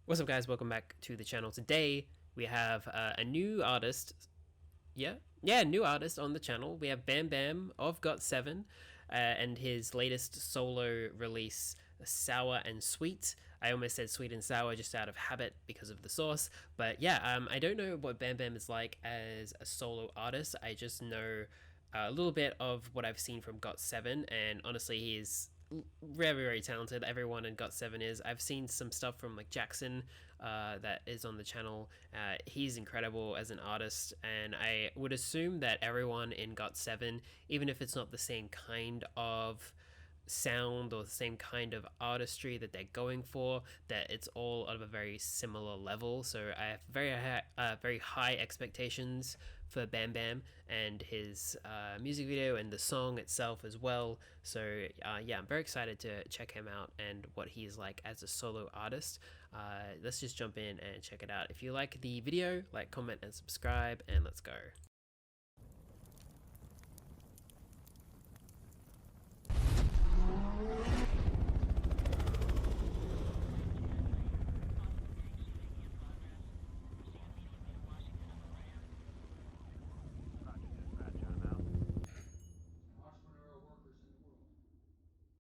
What's up, guys? Welcome back to the channel. Today we have a new artist. New artist on the channel. We have BamBam of Got7 and his latest solo release, Sour and Sweet. I almost said sweet and sour just out of habit because of the sauce. But yeah, I don't know what BamBam is like as a solo artist. I just know a little bit of what I've seen from Got7, and honestly, he's very talented. Everyone in Got7 is. I've seen some stuff from like Jackson that is on the channel. He's incredible as an artist, and I would assume that everyone in Got7, even if it's not the same kind of sound or the same kind of artistry that they're going for, that it's all of a very similar level. So I have very high expectations for BamBam and his music video and the song itself as well. So yeah, I'm very excited to check him out and what he's like as a solo artist. Let's just jump in and check it out. If you like the video, like, comment, and subscribe, and let's go.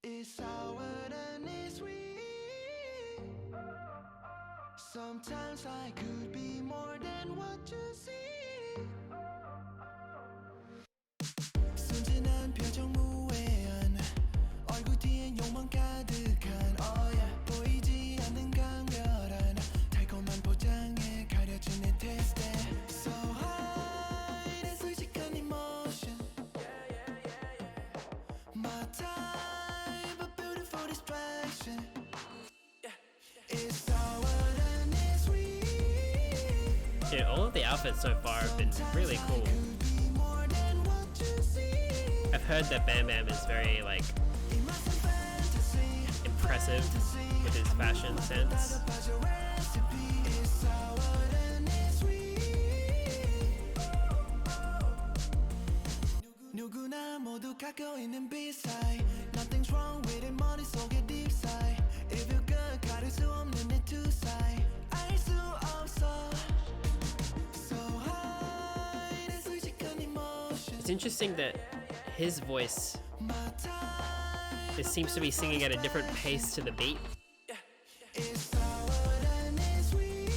It's sour and it's sweet. Sometimes I could be more than what you see. 순진한 표정 무해한 얼굴 뒤엔 욕망 가득한 oh yeah. 보이지 않는 강렬한 달콤한 포장에 가려진 내 taste. So high 내 솔직한 emotion. My type of beautiful distraction. It's sour and it's sweet. Dude, all of the outfits so far have been really cool. I've heard that BamBam is very like impressive with his fashion sense. 누구나 모두 갖고 있는 비사이 Nothing's wrong with it 머릿속에 deep sigh If you good 가릴 수 없는 내 two side 알 수 없어 So high 내 솔직한 emotion It's interesting that his voice, it seems to be singing at a different pace to the beat. It's sour and it's sweet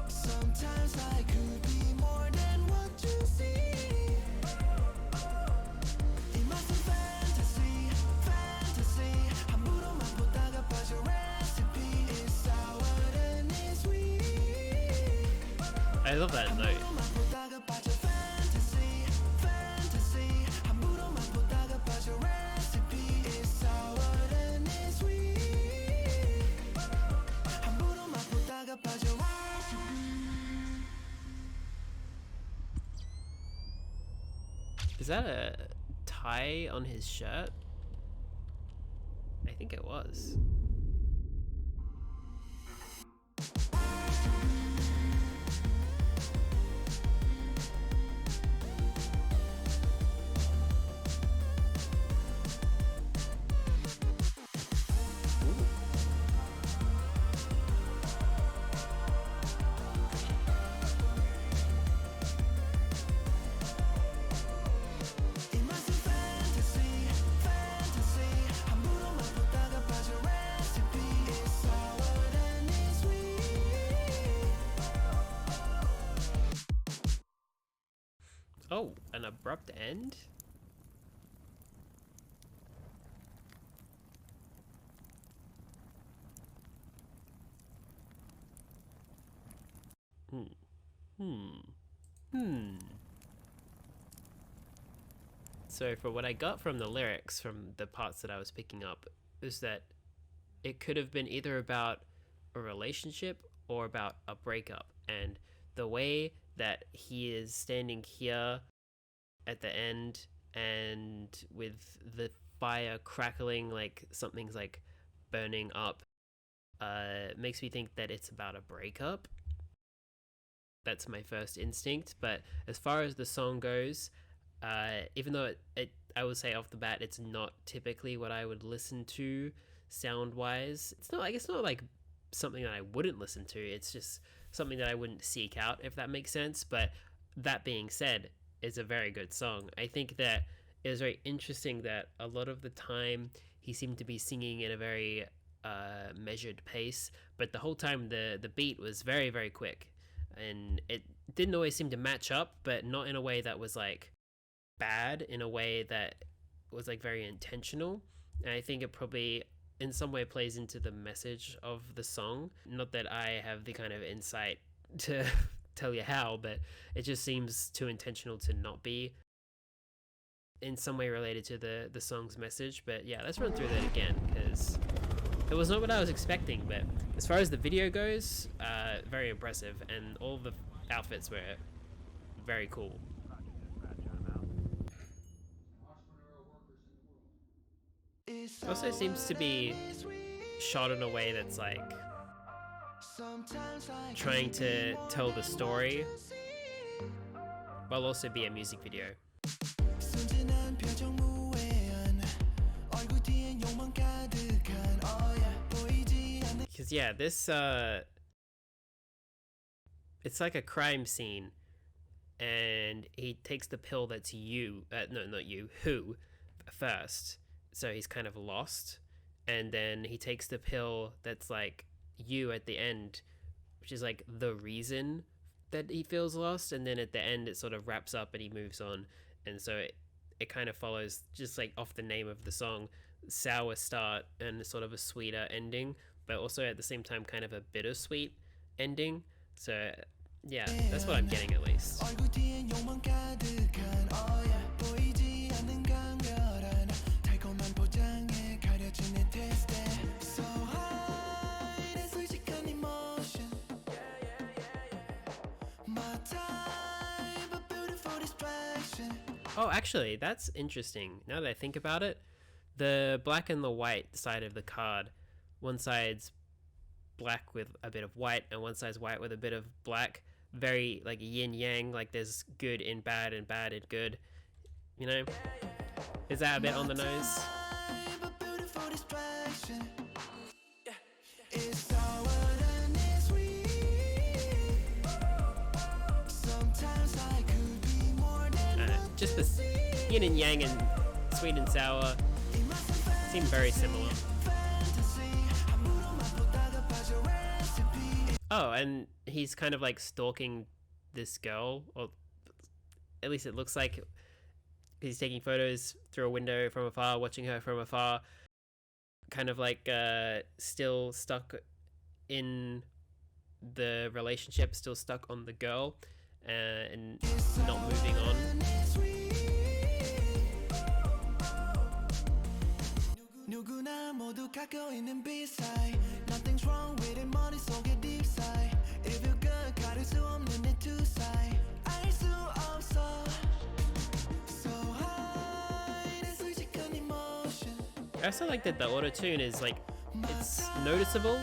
Sometimes I could be more than what you see 이 맛은 fantasy, fantasy 함부로 맛보다가 빠져 recipe It's sour and it's sweet I love that note. 맛보다가 빠져 fantasy, fantasy 함부로 맛보다가 빠져 recipe It's sour and it's sweet 함부로 맛보다가 빠져 recipe Is that a tie on his shirt? I think it was. 이 맛은 fantasy, fantasy 함부로 맛보다가 빠져 recipe It's sour and it's sweet Oh, an abrupt end? So for what I got from the lyrics, from the parts that I was picking up, is that it could have been either about a relationship or about a breakup. And the way that he is standing here at the end and with the fire crackling, like something's like burning up, makes me think that it's about a breakup. That's my first instinct. But as far as the song goes, even though I would say off the bat, it's not typically what I would listen to sound wise. It's not like something that I wouldn't listen to. It's just something that I wouldn't seek out, if that makes sense. But that being said, it's a very good song. I think that it was very interesting that a lot of the time he seemed to be singing in a very measured pace, but the whole time the beat was very, very quick, and it didn't always seem to match up, but not in a way that was like bad, in a way that was like very intentional. And I think it probably in some way plays into the message of the song. Not that I have the kind of insight to tell you how, but it just seems too intentional to not be in some way related to the song's message. But yeah, let's run through that again, because it was not what I was expecting. But as far as the video goes, very impressive, and all the outfits were very cool. It also seems to be shot in a way that's like trying to tell the story while also be a music video. Because yeah, this it's like a crime scene, and he takes the pill that's you, no, not you, who first, so he's kind of lost, and then he takes the pill that's like you at the end, which is like the reason that he feels lost, and then at the end it sort of wraps up and he moves on. And so it kind of follows, just like off the name of the song, sour start and sort of a sweeter ending, but also at the same time kind of a bittersweet ending. So yeah, that's what I'm getting at least. Oh, actually, that's interesting. Now that I think about it, the black and the white side of the card, one side's black with a bit of white, and one side's white with a bit of black. Very like yin yang, like there's good in bad and bad in good. You know? Is that a bit on the nose? Just the yin and yang and sweet and sour seem very similar. Oh, and he's kind of like stalking this girl, or at least it looks like he's taking photos through a window from afar, watching her from afar, kind of like still stuck in the relationship, still stuck on the girl, and not moving on. Nothing's wrong with it, money so get deep side. If you good, 가릴 수 없는 내 two side. 알 수 없어. So high, 내 솔직한 emotion. I also like that the auto-tune is like, it's noticeable,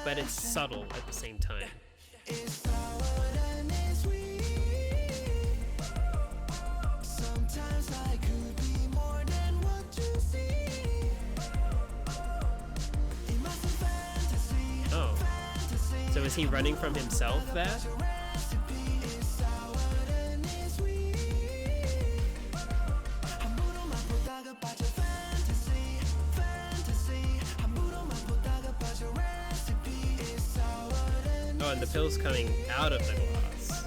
but it's subtle at the same time. So is he running from himself there? Oh, and the pill's coming out of the glass.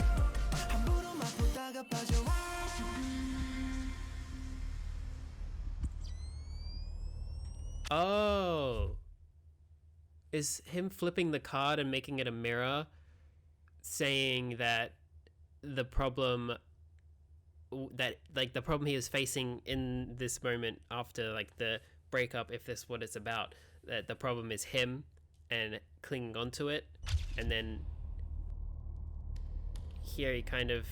Oh. Is him flipping the card and making it a mirror, saying that the problem that like the problem he is facing in this moment after like the breakup, if this is what it's about, that the problem is him and clinging onto it, and then here he kind of,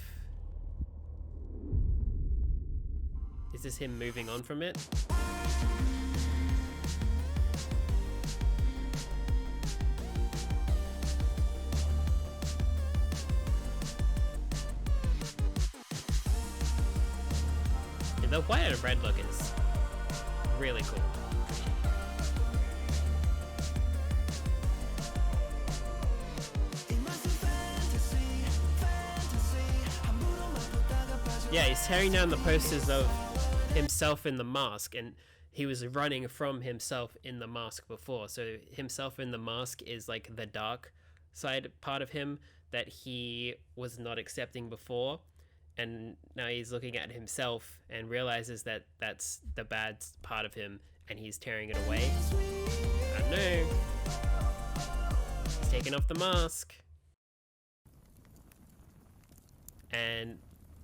is this him moving on from it? The white and red look is really cool. Yeah, he's tearing down the posters of himself in the mask, and he was running from himself in the mask before. So himself in the mask is like the dark side part of him that he was not accepting before, and now he's looking at himself and realizes that that's the bad part of him, and he's tearing it away. I know. He's taking off the mask. And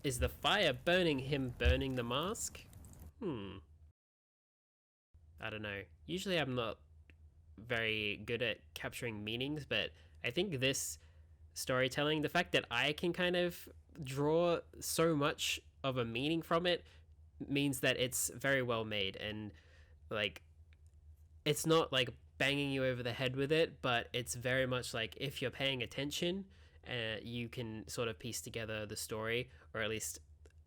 is the fire burning him burning the mask? I don't know. Usually I'm not very good at capturing meanings, but I think this storytelling, the fact that I can kind of draw so much of a meaning from it, means that it's very well made, and like it's not like banging you over the head with it, but it's very much like if you're paying attention, you can sort of piece together the story, or at least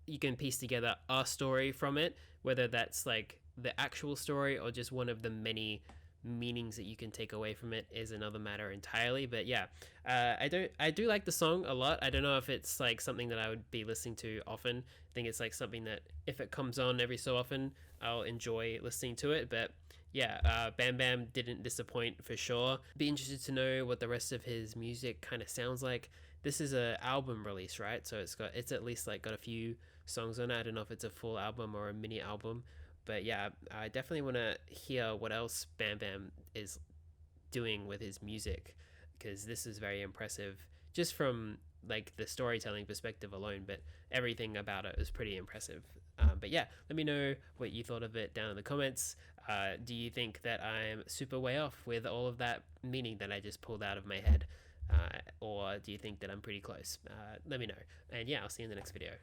you can piece together a story from it, whether that's like the actual story or just one of the many meanings that you can take away from it is another matter entirely. But yeah, I do like the song a lot. I don't know if it's like something that I would be listening to often. I think it's like something that if it comes on every so often, I'll enjoy listening to it. But yeah, Bam Bam didn't disappoint for sure. Be interested to know what the rest of his music kind of sounds like. This is a album release, right? So it's at least like got a few songs on it. I don't know if it's a full album or a mini album, but yeah, I definitely want to hear what else Bam Bam is doing with his music, because this is very impressive just from like the storytelling perspective alone, but everything about it is pretty impressive. But yeah, let me know what you thought of it down in the comments. Do you think that I'm super way off with all of that meaning that I just pulled out of my head? Or do you think that I'm pretty close? Let me know. And yeah, I'll see you in the next video.